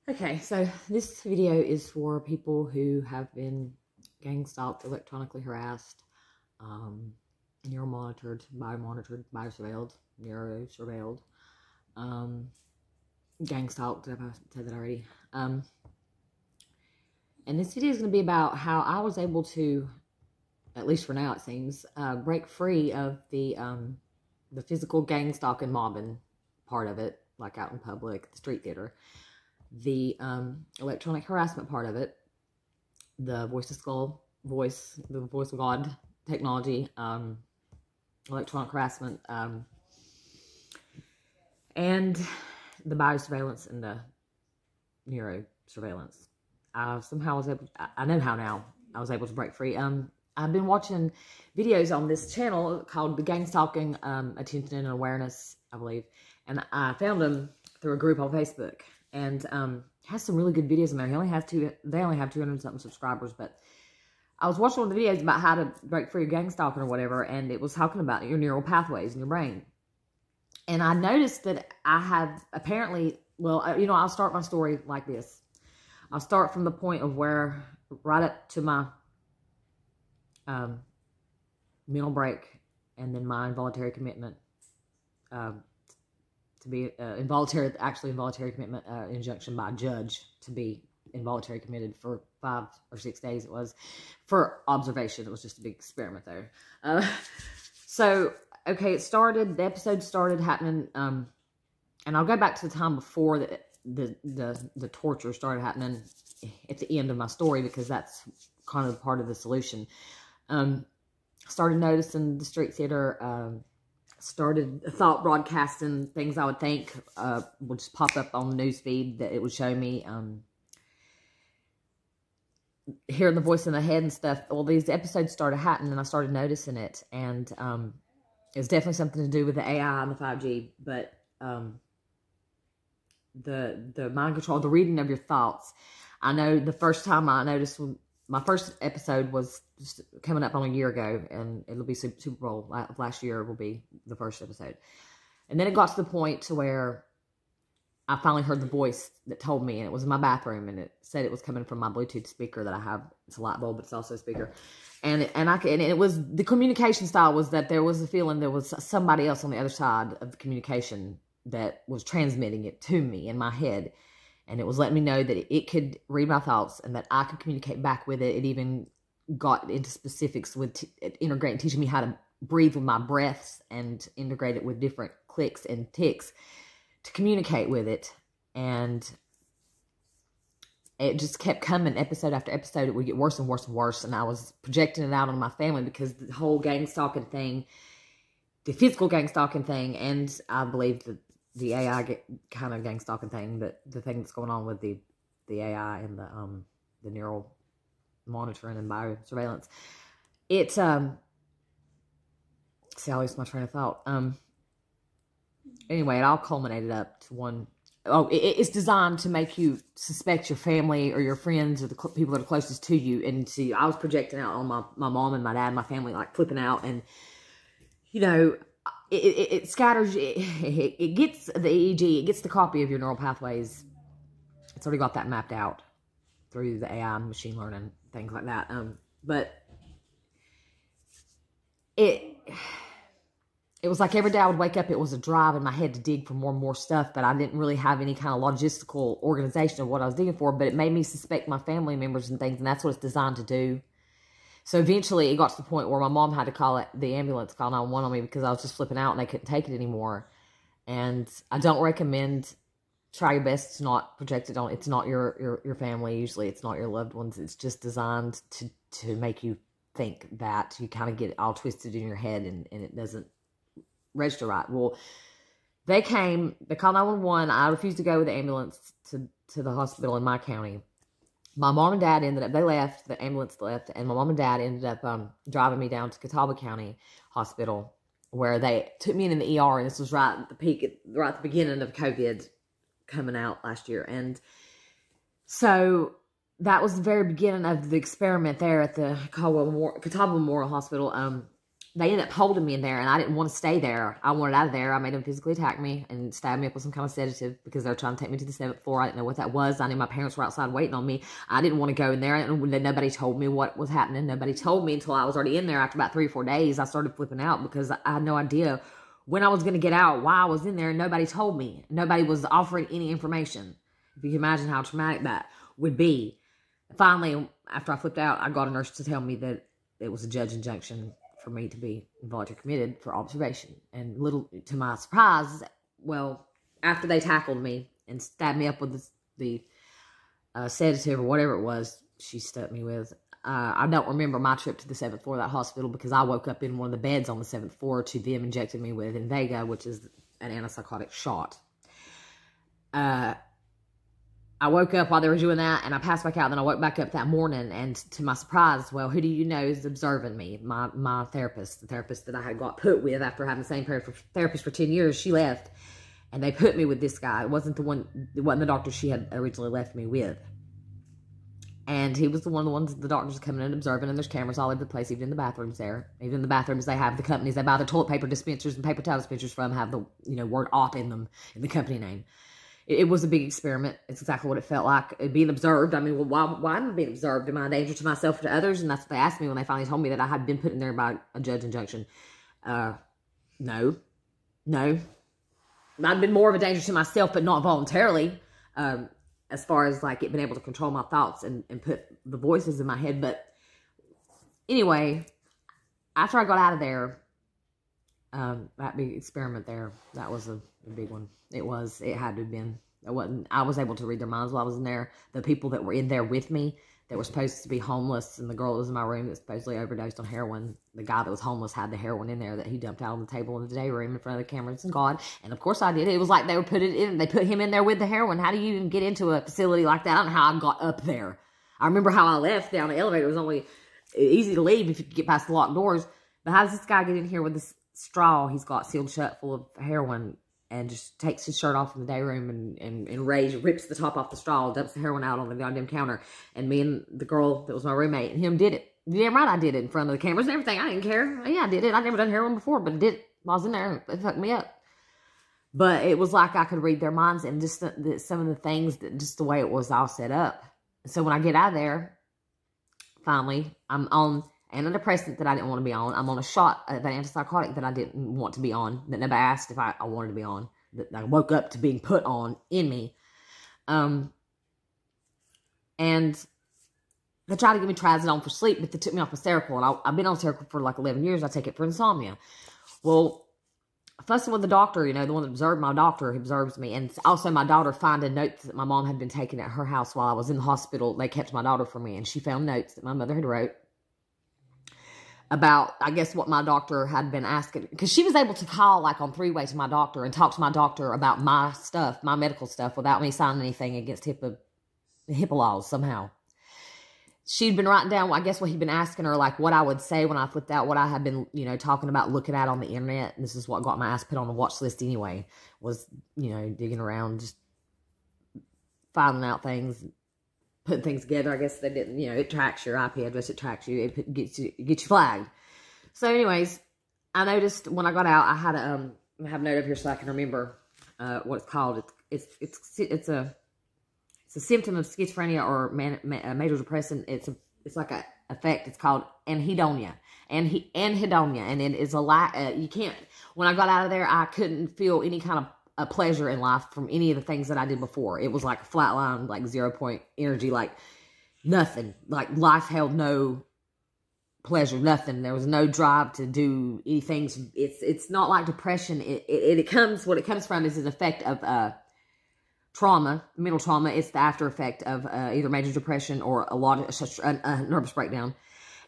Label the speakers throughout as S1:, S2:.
S1: Okay, so this video is for people who have been gang stalked, electronically harassed, neuromonitored, bio-surveilled, neuro-surveilled, gang stalked. Did I say that already? And this video is going to be about how I was able to, at least for now it seems, break free of the physical gang stalking, mobbing part of it, like out in public, the street theater. The electronic harassment part of it, the voice of God technology, electronic harassment, and the bio-surveillance and the neuro-surveillance. Somehow I was able, I know how now, I was able to break free. I've been watching videos on this channel called the Gangstalking Attention and Awareness, I believe, and I found them through a group on Facebook. And has some really good videos in there. They only have 200 something subscribers, but I was watching one of the videos about how to break free of gang stalking or whatever, and it was talking about your neural pathways in your brain. And I noticed that I have apparently, well, you know, I'll start my story like this. I'll start from the point of where, right up to my mental break, and then my involuntary commitment, to be involuntary commitment, injunction by a judge to be involuntary committed for 5 or 6 days. It was for observation. It was just a big experiment there. So, okay, the episode started happening, and I'll go back to the time before the torture started happening at the end of my story, because that's kind of part of the solution. Started noticing the street theater, started thought broadcasting things I would think would just pop up on the news feed that it would show me, hearing the voice in the head and stuff. All these episodes started happening, and I started noticing it, and it's definitely something to do with the AI and the 5G, but the mind control, the reading of your thoughts. I know the first time I noticed, my first episode was just coming up on a year ago, and it'll be Super Bowl of last year will be the first episode. And then it got to the point to where I finally heard the voice that told me, and it was in my bathroom, and it said it was coming from my Bluetooth speaker that I have. It's a light bulb, but it's also a speaker. And it was, the communication style was that there was a feeling there was somebody else on the other side of the communication that was transmitting it to me in my head. And it was letting me know that it could read my thoughts and that I could communicate back with it. It even got into specifics with integrating, teaching me how to breathe with my breaths and integrate it with different clicks and ticks to communicate with it. And it just kept coming episode after episode. It would get worse and worse and worse. And I was projecting it out on my family, because the whole gang stalking thing, the physical gang stalking thing, and I believe that the AI kind of gang stalking thing, but the thing that's going on with the AI and the neural monitoring and bio-surveillance, it's see, I lost my train of thought. Anyway, it all culminated up to one. Oh, it's designed to make you suspect your family or your friends or the people that are closest to you. And see, I was projecting out on my mom and my dad, my family, like flipping out, and you know, it scatters, it gets the EEG, it gets the copy of your neural pathways. It's already got that mapped out through the AI and machine learning, things like that. But it was like every day I would wake up, it was a drive in my head to dig for more and more stuff, but I didn't really have any kind of logistical organization of what I was digging for, but it made me suspect my family members and things, and that's what it's designed to do. So eventually it got to the point where my mom had to call the ambulance, call 911 on me, because I was just flipping out and they couldn't take it anymore. And I don't recommend, try your best to not project it on, it's not your family, usually it's not your loved ones. It's just designed to make you think that. You kind of get it all twisted in your head, and it doesn't register right. Well, they called 911. I refused to go with the ambulance to the hospital in my county. My mom and dad they left, the ambulance left, and my mom and dad ended up driving me down to Catawba County Hospital, where they took me in the ER, and this was right at the beginning of COVID coming out last year. And so that was the very beginning of the experiment there at the Catawba Memorial Hospital. they ended up holding me in there, and I didn't want to stay there. I wanted out of there. I made them physically attack me and stab me up with some kind of sedative because they were trying to take me to the 7th floor. I didn't know what that was. I knew my parents were outside waiting on me. I didn't want to go in there. Nobody told me what was happening. Nobody told me until I was already in there. After about 3 or 4 days, I started flipping out because I had no idea when I was going to get out, why I was in there, and nobody told me. Nobody was offering any information. If you can imagine how traumatic that would be. Finally, after I flipped out, I got a nurse to tell me that it was a judge injunction for me to be involuntary committed for observation. And little to my surprise, well, after they tackled me and stabbed me up with the sedative or whatever it was she stuck me with, I don't remember my trip to the 7th floor of that hospital because I woke up in one of the beds on the 7th floor to them injecting me with Invega, which is an antipsychotic shot. I woke up while they were doing that, and I passed back out, and then I woke back up that morning, and to my surprise, well, who do you know is observing me? My therapist, the therapist that I had got put with after having the same therapist for 10 years, she left, and they put me with this guy. It wasn't the doctor she had originally left me with. And he was the ones the doctors are coming in and observing, and there's cameras all over the place, even in the bathrooms there. Even in the bathrooms, they have the companies they buy the toilet paper dispensers and paper towel dispensers from have the, word op in them, in the company name. It was a big experiment. It's exactly what it felt like, being observed. I mean, well, why am I being observed? Am I a danger to myself or to others? And that's what they asked me when they finally told me that I had been put in there by a judge injunction. No. I'd been more of a danger to myself, but not voluntarily, as far as, like, it being able to control my thoughts and put the voices in my head. But anyway, after I got out of there, that big experiment there, that was a big one. It had to have been. I was able to read their minds while I was in there. The people that were in there with me that were supposed to be homeless, and the girl that was in my room that supposedly overdosed on heroin, the guy that was homeless had the heroin in there that he dumped out on the table in the day room in front of the cameras and God. And of course I did. It was like they put him in there with the heroin. How do you even get into a facility like that? I don't know how I got up there. I remember how I left down the elevator. It was only easy to leave if you could get past the locked doors. But how does this guy get in here with this straw he's got sealed shut full of heroin and just takes his shirt off in the day room and rips the top off the straw, dumps the heroin out on the goddamn counter, and me and the girl that was my roommate and him did it. Damn right I did it in front of the cameras and everything. I didn't care. Yeah, I did it. I'd never done heroin before, but I did it while I was in there. It fucked me up. But it was like I could read their minds and just some of the things, just the way it was all set up. So when I get out of there, finally, I'm on antidepressant that I didn't want to be on. I'm on a shot of an antipsychotic that I didn't want to be on, that nobody asked if I wanted to be on, that I woke up to being put on in me. And they tried to give me trazodone for sleep, but they took me off of Seroquel. And I've been on Seroquel for like 11 years. I take it for insomnia. Well, fussing with the doctor, the one that observed my doctor, observes me. And also my daughter found notes that my mom had been taking at her house while I was in the hospital. They kept my daughter for me, and she found notes that my mother had wrote about, I guess, what my doctor had been asking. Because she was able to call, like, on three-way to my doctor and talk to my doctor about my stuff, my medical stuff, without me signing anything against HIPAA laws somehow. She'd been writing down, I guess, what he'd been asking her, like, what I would say when I flipped out, what I had been, talking about, looking at on the internet. And this is what got my ass put on the watch list anyway, was, digging around, just finding out things, putting things together. I guess they didn't, it tracks your IP address, it tracks you, it gets you flagged. So anyways, I noticed when I got out, I had I have a note over here so I can remember what it's called. It's a symptom of schizophrenia or major depression. It's like a effect. It's called anhedonia. Anhedonia, and it is you can't. When I got out of there, I couldn't feel any kind of a pleasure in life from any of the things that I did before. It was like a flat line, like 0 point energy, like nothing. Like life held no pleasure, nothing. There was no drive to do anything. It's not like depression. What it comes from is an effect of trauma, mental trauma. It's the after effect of either major depression or a nervous breakdown.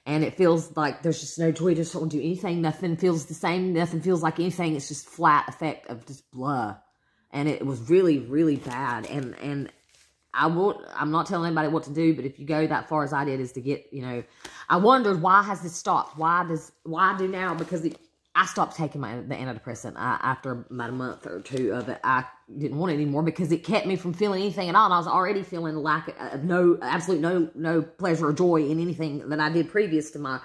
S1: And it feels like there's just no joy. Just don't do anything. Nothing feels the same. Nothing feels like anything. It's just flat effect of just blah. And it was really, really bad. And I'm not telling anybody what to do, but if you go that far as I did, is to get, I wondered, why has this stopped? Why do now? Because I stopped taking the antidepressant after about a month or two of it. I didn't want it anymore because it kept me from feeling anything at all. And I was already feeling lack of no pleasure or joy in anything that I did previous to my,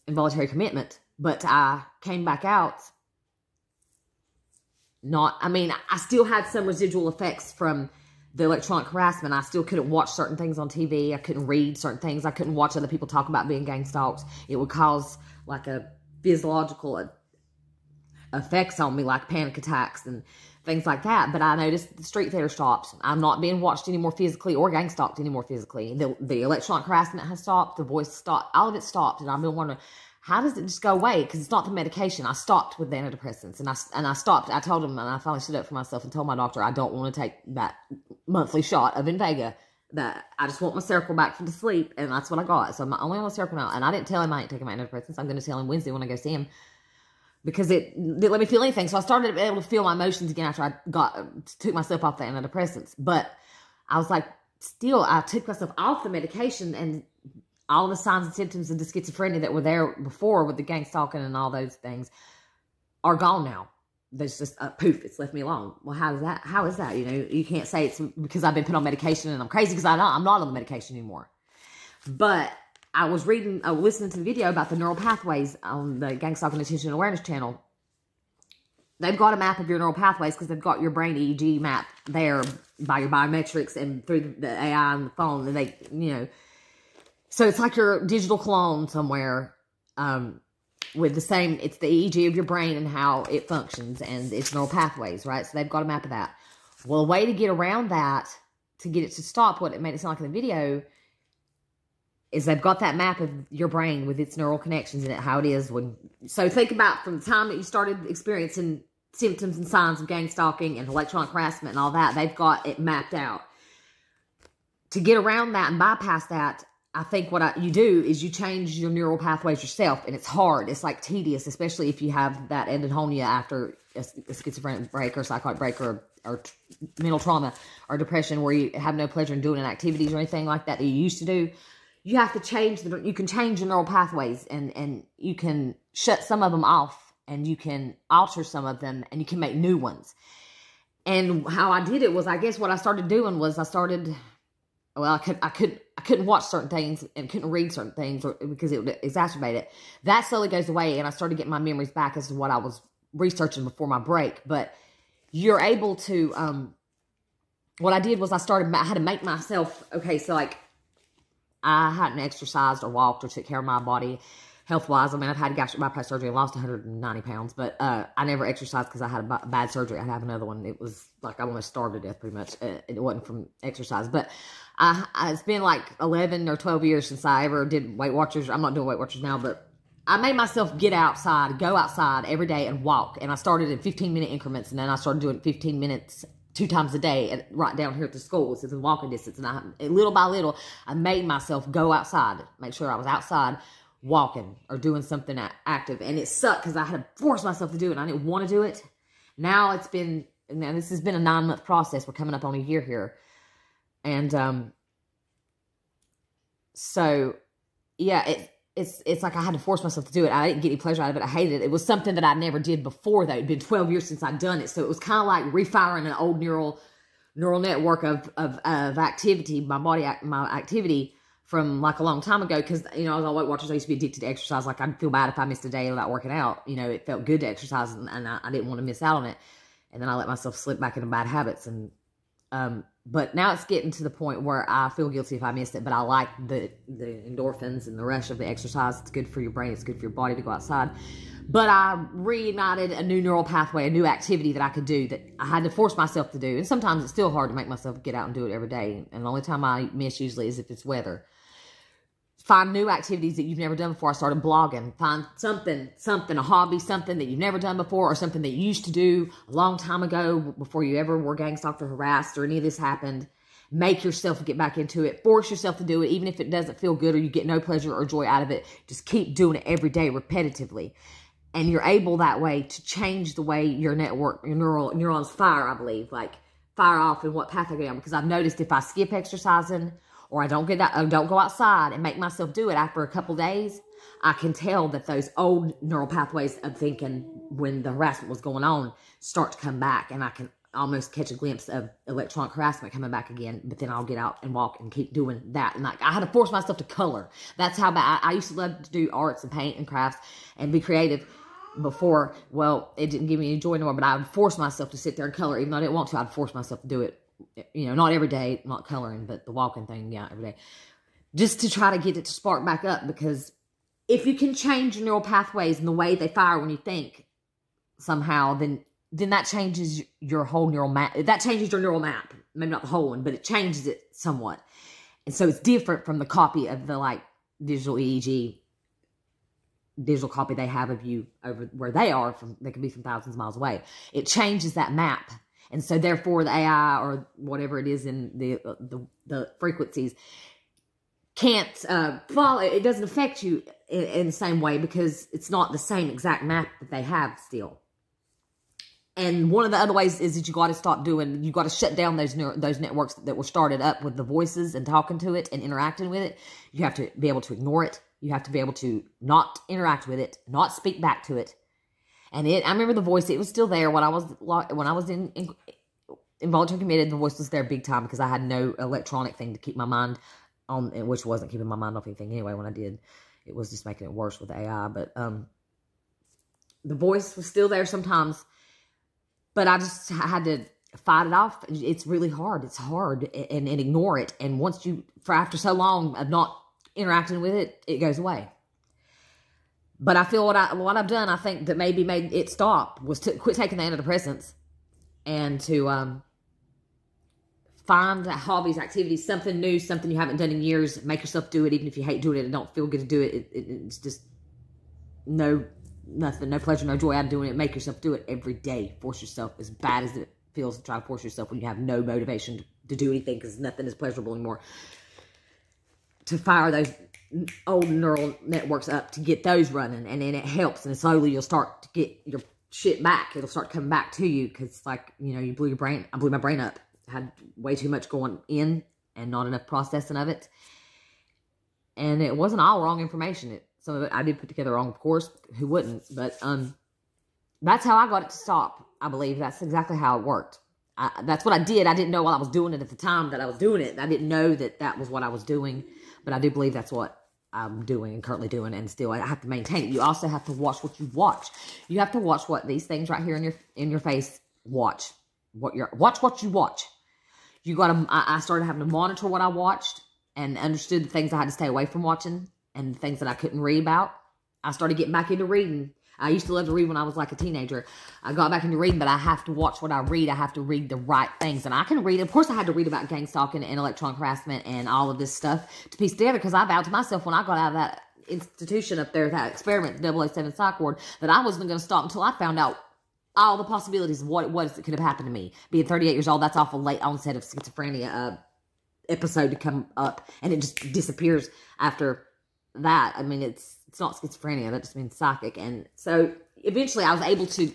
S1: involuntary commitment. But I came back out. I still had some residual effects from the electronic harassment. I still couldn't watch certain things on TV. I couldn't read certain things. I couldn't watch other people talk about being gang stalked. It would cause like a physiological effects on me, like panic attacks and things like that. But I noticed the street theater stopped. I'm not being watched anymore physically or gang stalked anymore physically. The electronic harassment has stopped. The voice stopped. All of it stopped. And I've been wondering, how does it just go away? Because it's not the medication. I stopped with the antidepressants. And I stopped. I told him, and I finally stood up for myself and told my doctor I don't want to take that monthly shot of Invega. That I just want my circle back from the sleep. And that's what I got. So I'm only on the circle now. And I didn't tell him I ain't taking my antidepressants. I'm going to tell him Wednesday when I go see him. Because it didn't let me feel anything. So I started able to feel my emotions again after I took myself off the antidepressants. But I was like, still, I took myself off the medication, and all the signs and symptoms of the schizophrenia that were there before with the gang stalking and all those things are gone now. There's just poof, it's left me alone. Well, how is that? You know, you can't say it's because I've been put on medication and I'm crazy, because I'm not on the medication anymore. But I was listening to the video about the neural pathways on the Gang Stalking Attention and Awareness channel. They've got a map of your neural pathways because they've got your brain EEG map there by your biometrics and through the AI on the phone. And they, you know, so it's like your digital clone somewhere with the same, it's the EEG of your brain and how it functions and its neural pathways, right? So they've got a map of that. Well, a way to get around that, to get it to stop what it made it sound like in the video, is they've got that map of your brain with its neural connections in it, how it is when... So think about from the time that you started experiencing symptoms and signs of gang stalking and electronic harassment and all that, they've got it mapped out. To get around that and bypass that, I think what you do is you change your neural pathways yourself, and it's hard. It's like tedious, especially if you have that anhedonia after a schizophrenic break or psychotic break or mental trauma or depression, where you have no pleasure in doing activities or anything like that you used to do. You have to change you can change your neural pathways, and you can shut some of them off, and you can alter some of them, and you can make new ones. And how I did it was, I guess what I started doing was I couldn't watch certain things and couldn't read certain things because it would exacerbate it. That slowly goes away, and I started getting my memories back as to what I was researching before my break. But you're able to, what I did was I had to make myself, okay, so like, I hadn't exercised or walked or took care of my body health-wise. I mean, I've had gastric bypass surgery and lost 190 pounds, but I never exercised because I had a bad surgery. I'd have another one. It was like I almost starved to death pretty much. It wasn't from exercise. But it's been like 11 or 12 years since I ever did Weight Watchers. I'm not doing Weight Watchers now, but I made myself go outside every day and walk. And I started in 15-minute increments, and then I started doing 15 minutes 2 times a day, right down here at the school. It's in walking distance. And little by little, I made myself go outside, make sure I was outside walking or doing something active. And it sucked because I had to force myself to do it. And I didn't want to do it. Now this has been a 9-month process. We're coming up on a year here. And so, yeah, it's like I had to force myself to do it. I didn't get any pleasure out of it. I hated it. It was something that I never did before, though. It'd been 12 years since I'd done it. So it was kind of like refiring an old neural network of activity, my activity from like a long time ago. Because, you know, I was on Weight Watchers. I used to be addicted to exercise. Like, I'd feel bad if I missed a day without working out. You know, it felt good to exercise, and I didn't want to miss out on it. And then I let myself slip back into bad habits. And but now it's getting to the point where I feel guilty if I missed it, but I like the endorphins and the rush of the exercise. It's good for your brain. It's good for your body to go outside. But I reignited a new neural pathway, a new activity that I could do that I had to force myself to do. And sometimes it's still hard to make myself get out and do it every day. And the only time I miss usually is if it's weather. Find new activities that you've never done before. I started blogging. Find something, a hobby, something that you've never done before, or something that you used to do a long time ago before you ever were gang stalked or harassed or any of this happened. Make yourself get back into it. Force yourself to do it, even if it doesn't feel good or you get no pleasure or joy out of it. Just keep doing it every day repetitively. And you're able that way to change the way your neurons fire, I believe. Like, fire off and what path they go down. Because I've noticed if I skip exercising, or I don't go outside and make myself do it after a couple days, I can tell that those old neural pathways of thinking when the harassment was going on start to come back, and almost catch a glimpse of electronic harassment coming back again, but then I'll get out and walk and keep doing that. And like, I had to force myself to color. That's how bad I used to love to do arts and paint and crafts and be creative before. Well, it didn't give me any joy anymore, but I would force myself to sit there and color. Even though I didn't want to, I'd force myself to do it. You know, not every day, not coloring, but the walking thing, yeah, every day. Just to try to get it to spark back up, because if you can change your neural pathways and the way they fire when you think somehow, then that changes your whole neural map. That changes your neural map. Maybe not the whole one, but it changes it somewhat. And so it's different from the copy of the, like, digital EEG, digital copy they have of you over where they are. They could be from thousands of miles away. It changes that map. And so therefore the AI or whatever it is in the frequencies can't follow. It doesn't affect you in the same way, because it's not the same exact map that they have still. And one of the other ways is that you got to stop doing, you got to shut down those networks that were started up with the voices and talking to it and interacting with it. You have to be able to ignore it. You have to be able to not interact with it, not speak back to it. And I remember the voice, it was still there when I was in involuntary committed. The voice was there big time, because I had no electronic thing to keep my mind on, which wasn't keeping my mind off anything anyway when I did. It was just making it worse with AI. But the voice was still there sometimes. But I had to fight it off. It's really hard. It's hard, and ignore it. And once after so long of not interacting with it, it goes away. But I feel what I've done, I think that maybe made it stop, was to quit taking the antidepressants and to find hobbies, activities, something new, something you haven't done in years. Make yourself do it, even if you hate doing it and don't feel good to do it. It's just nothing, no pleasure, no joy out of doing it. Make yourself do it every day. Force yourself, as bad as it feels to try to force yourself when you have no motivation to do anything, because nothing is pleasurable anymore. To fire those old neural networks up, to get those running, and then it helps, and slowly you'll start to get your shit back. It'll start coming back to you, because, like, you know, you blew your brain. I blew my brain up. I had way too much going in and not enough processing of it. And it wasn't all wrong information. Some of it I did put together wrong, of course. Who wouldn't? But that's how I got it to stop. I believe that's exactly how it worked. That's what I did. I didn't know while I was doing it at the time that I was doing it. I didn't know that was what I was doing. But I do believe that's what I'm doing and currently doing, and still I have to maintain it. You also have to watch what you watch. You have to watch what these things right here in your face watch. Watch what you watch. You got to. I started having to monitor what I watched and understood the things I had to stay away from watching and the things that I couldn't read about. I started getting back into reading. I used to love to read when I was like a teenager. I got back into reading, but I have to watch what I read. I have to read the right things. And I can read, of course I had to read about gangstalking and electronic harassment and all of this stuff to piece together, because I vowed to myself when I got out of that institution up there, that experiment, the 007 psych ward, that I wasn't going to stop until I found out all the possibilities of what it was that could have happened to me. Being 38 years old, that's awful late onset of schizophrenia episode to come up, and it just disappears after that. I mean, it's not schizophrenia, that just means psychic. And so eventually I was able to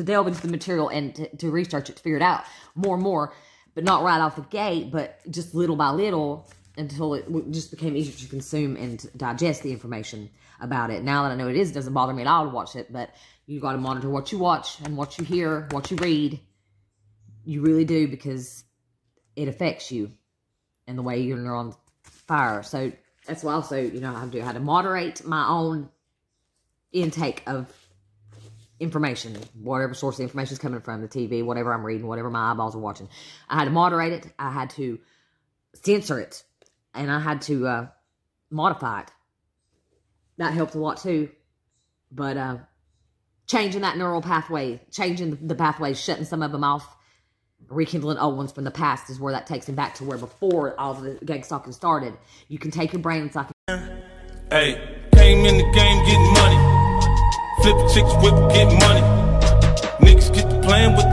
S1: delve into the material and to research it, to figure it out more and more, but not right off the gate, but just little by little, until it just became easier to consume and digest the information about it. Now that I know it doesn't bother me at all to watch it, but you got to monitor what you watch and what you hear, what you read. You really do, because it affects you and the way your neurons fire. So that's why also, you know, I had to moderate my own intake of information, whatever source the information is coming from, the TV, whatever I'm reading, whatever my eyeballs are watching. I had to moderate it. I had to censor it, and I had to modify it. That helped a lot too. But changing that neural pathway, changing the pathways, shutting some of them off, rekindling old ones from the past is where that takes him back to where before all the gangstalking started. You can take your brain and psych.
S2: Hey, came in the game getting money. Flip chicks, whip, get money. Niggas get to playing with the